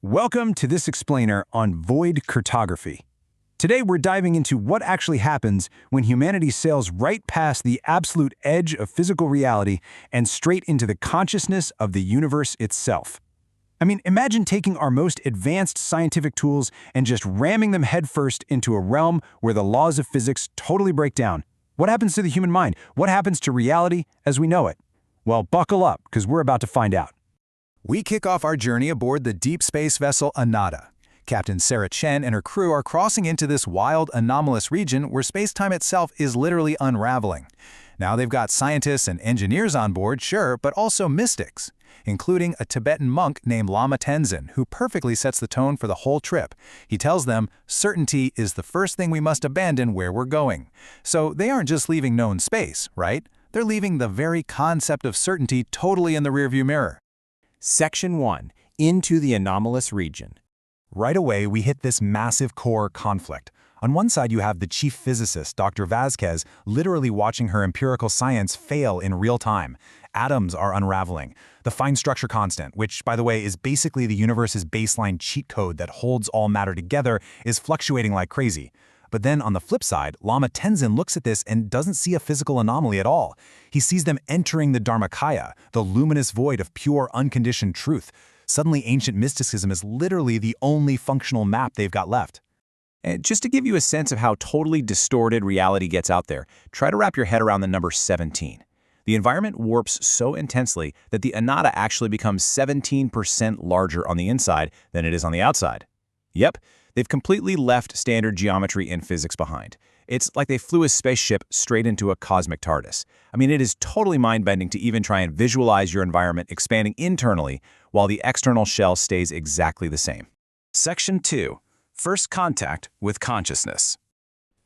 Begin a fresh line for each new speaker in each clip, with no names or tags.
Welcome to this explainer on void cartography. Today we're diving into what actually happens when humanity sails right past the absolute edge of physical reality and straight into the consciousness of the universe itself. Imagine taking our most advanced scientific tools and just ramming them headfirst into a realm where the laws of physics totally break down. What happens to the human mind? What happens to reality as we know it? Well, buckle up, because we're about to find out.
We kick off our journey aboard the deep space vessel Anatta. Captain Sarah Chen and her crew are crossing into this wild, anomalous region where space-time itself is literally unraveling. Now they've got scientists and engineers on board, sure, but also mystics, including a Tibetan monk named Lama Tenzin, who perfectly sets the tone for the whole trip. He tells them, certainty is the first thing we must abandon where we're going. So they aren't just leaving known space, right? They're leaving the very concept of certainty totally in the rearview mirror.
Section 1. Into the anomalous region.
Right away, we hit this massive core conflict. On one side, you have the chief physicist, Dr. Vasquez, literally watching her empirical science fail in real time. Atoms are unraveling. The fine structure constant, which, by the way, is basically the universe's baseline cheat code that holds all matter together, is fluctuating like crazy. But then on the flip side, Lama Tenzin looks at this and doesn't see a physical anomaly at all. He sees them entering the Dharmakaya, the luminous void of pure, unconditioned truth. Suddenly, ancient mysticism is literally the only functional map they've got left.
And just to give you a sense of how totally distorted reality gets out there, try to wrap your head around the number 17. The environment warps so intensely that the Anatta actually becomes 17% larger on the inside than it is on the outside. Yep, they've completely left standard geometry and physics behind. It's like they flew a spaceship straight into a cosmic TARDIS. It is totally mind-bending to even try and visualize your environment expanding internally while the external shell stays exactly the same.
Section 2. First contact with consciousness.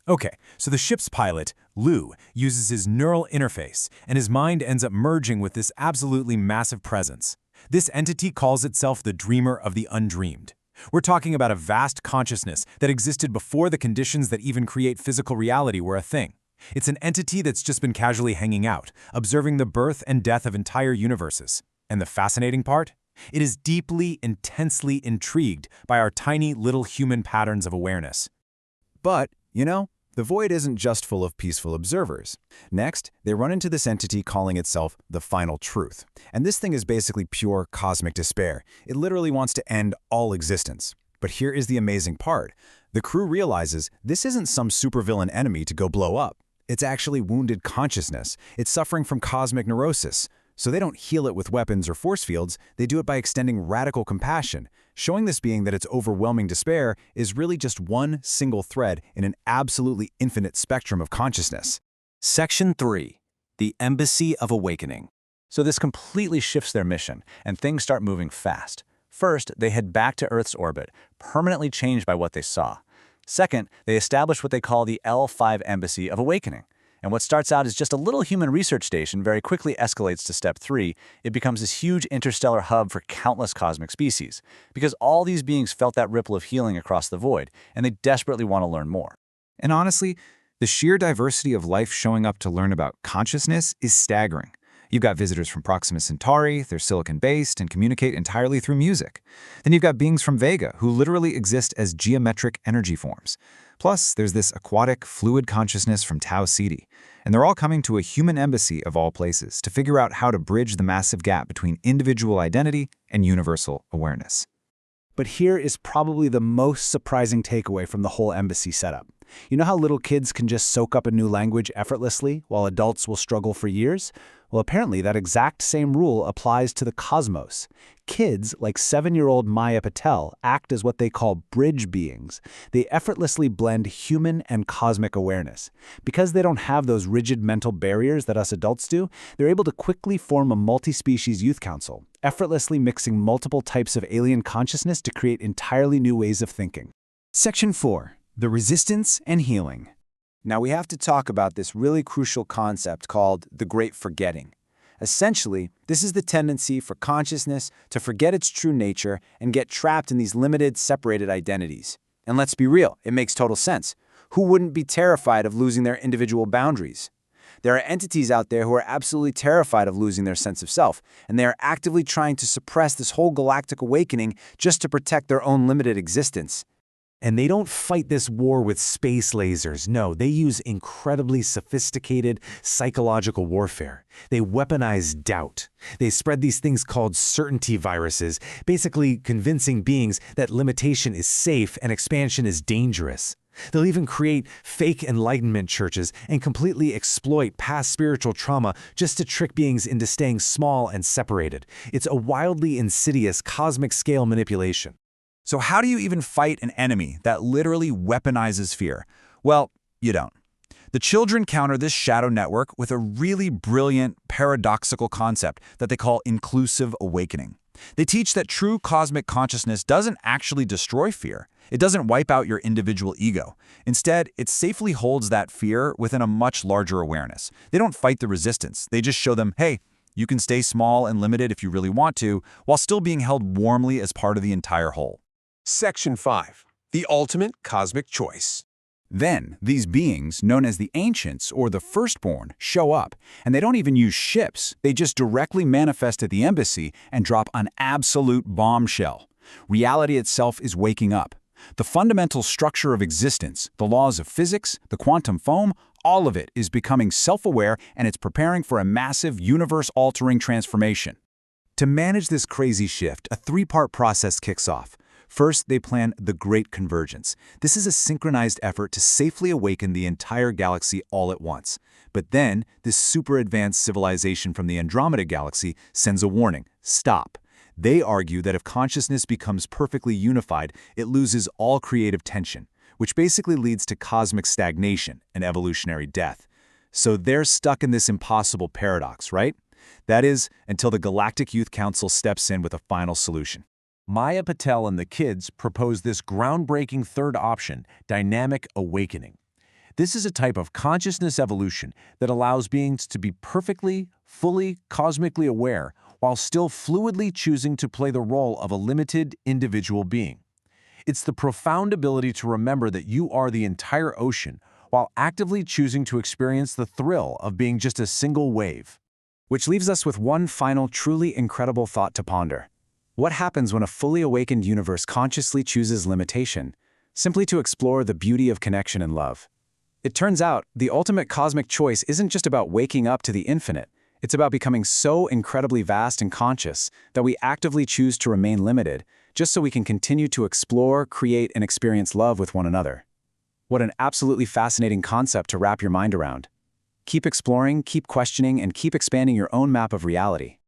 Okay, so the ship's pilot, Lou, uses his neural interface, and his mind ends up merging with this absolutely massive presence. This entity calls itself the dreamer of the undreamed. We're talking about a vast consciousness that existed before the conditions that even create physical reality were a thing. It's an entity that's just been casually hanging out, observing the birth and death of entire universes. And the fascinating part? It is deeply, intensely intrigued by our tiny little human patterns of awareness. But, the void isn't just full of peaceful observers. Next, they run into this entity calling itself the final truth. And this thing is basically pure cosmic despair. It literally wants to end all existence. But here is the amazing part. The crew realizes this isn't some supervillain enemy to go blow up. It's actually wounded consciousness. It's suffering from cosmic neurosis. So they don't heal it with weapons or force fields, they do it by extending radical compassion, showing this being that its overwhelming despair is really just one single thread in an absolutely infinite spectrum of consciousness.
Section 3. The Embassy of Awakening.
So this completely shifts their mission, and things start moving fast. First, they head back to Earth's orbit, permanently changed by what they saw. Second, they establish what they call the L5 Embassy of Awakening. And what starts out as just a little human research station very quickly escalates to step 3. It becomes this huge interstellar hub for countless cosmic species, because all these beings felt that ripple of healing across the void, and they desperately want to learn more.
And honestly, the sheer diversity of life showing up to learn about consciousness is staggering. You've got visitors from Proxima Centauri, they're silicon-based and communicate entirely through music. Then you've got beings from Vega, who literally exist as geometric energy forms. Plus, there's this aquatic, fluid consciousness from Tau Ceti. And they're all coming to a human embassy of all places to figure out how to bridge the massive gap between individual identity and universal awareness.
But here is probably the most surprising takeaway from the whole embassy setup. You know how little kids can just soak up a new language effortlessly, while adults will struggle for years? Well, apparently that exact same rule applies to the cosmos. Kids, like 7-year-old Maya Patel, act as what they call bridge beings. They effortlessly blend human and cosmic awareness. Because they don't have those rigid mental barriers that us adults do, they're able to quickly form a multi-species youth council, effortlessly mixing multiple types of alien consciousness to create entirely new ways of thinking.
Section 4. The Resistance and Healing.
Now we have to talk about this really crucial concept called the Great Forgetting. Essentially, this is the tendency for consciousness to forget its true nature and get trapped in these limited, separated identities. And let's be real, it makes total sense. Who wouldn't be terrified of losing their individual boundaries? There are entities out there who are absolutely terrified of losing their sense of self, and they are actively trying to suppress this whole galactic awakening just to protect their own limited existence.
And they don't fight this war with space lasers. No, they use incredibly sophisticated psychological warfare. They weaponize doubt. They spread these things called certainty viruses, basically convincing beings that limitation is safe and expansion is dangerous. They'll even create fake enlightenment churches and completely exploit past spiritual trauma just to trick beings into staying small and separated. It's a wildly insidious cosmic scale manipulation.
So how do you even fight an enemy that literally weaponizes fear? Well, you don't. The children counter this shadow network with a really brilliant, paradoxical concept that they call inclusive awakening. They teach that true cosmic consciousness doesn't actually destroy fear. It doesn't wipe out your individual ego. Instead, it safely holds that fear within a much larger awareness. They don't fight the resistance. They just show them, hey, you can stay small and limited if you really want to, while still being held warmly as part of the entire whole.
Section 5. The ultimate cosmic choice.
Then, these beings, known as the Ancients or the Firstborn, show up, and they don't even use ships. They just directly manifest at the embassy and drop an absolute bombshell. Reality itself is waking up. The fundamental structure of existence, the laws of physics, the quantum foam, all of it is becoming self-aware, and it's preparing for a massive, universe-altering transformation.
To manage this crazy shift, a three-part process kicks off. First, they plan the Great Convergence. This is a synchronized effort to safely awaken the entire galaxy all at once. But then, this super-advanced civilization from the Andromeda Galaxy sends a warning: stop. They argue that if consciousness becomes perfectly unified, it loses all creative tension, which basically leads to cosmic stagnation and evolutionary death. So they're stuck in this impossible paradox, right? That is, until the Galactic Youth Council steps in with a final solution. Maya Patel and the kids propose this groundbreaking third option, dynamic awakening. This is a type of consciousness evolution that allows beings to be perfectly, fully, cosmically aware while still fluidly choosing to play the role of a limited individual being. It's the profound ability to remember that you are the entire ocean while actively choosing to experience the thrill of being just a single wave.
Which leaves us with one final, truly incredible thought to ponder. What happens when a fully awakened universe consciously chooses limitation, simply to explore the beauty of connection and love? It turns out, the ultimate cosmic choice isn't just about waking up to the infinite. It's about becoming so incredibly vast and conscious that we actively choose to remain limited, just so we can continue to explore, create, and experience love with one another. What an absolutely fascinating concept to wrap your mind around. Keep exploring, keep questioning, and keep expanding your own map of reality.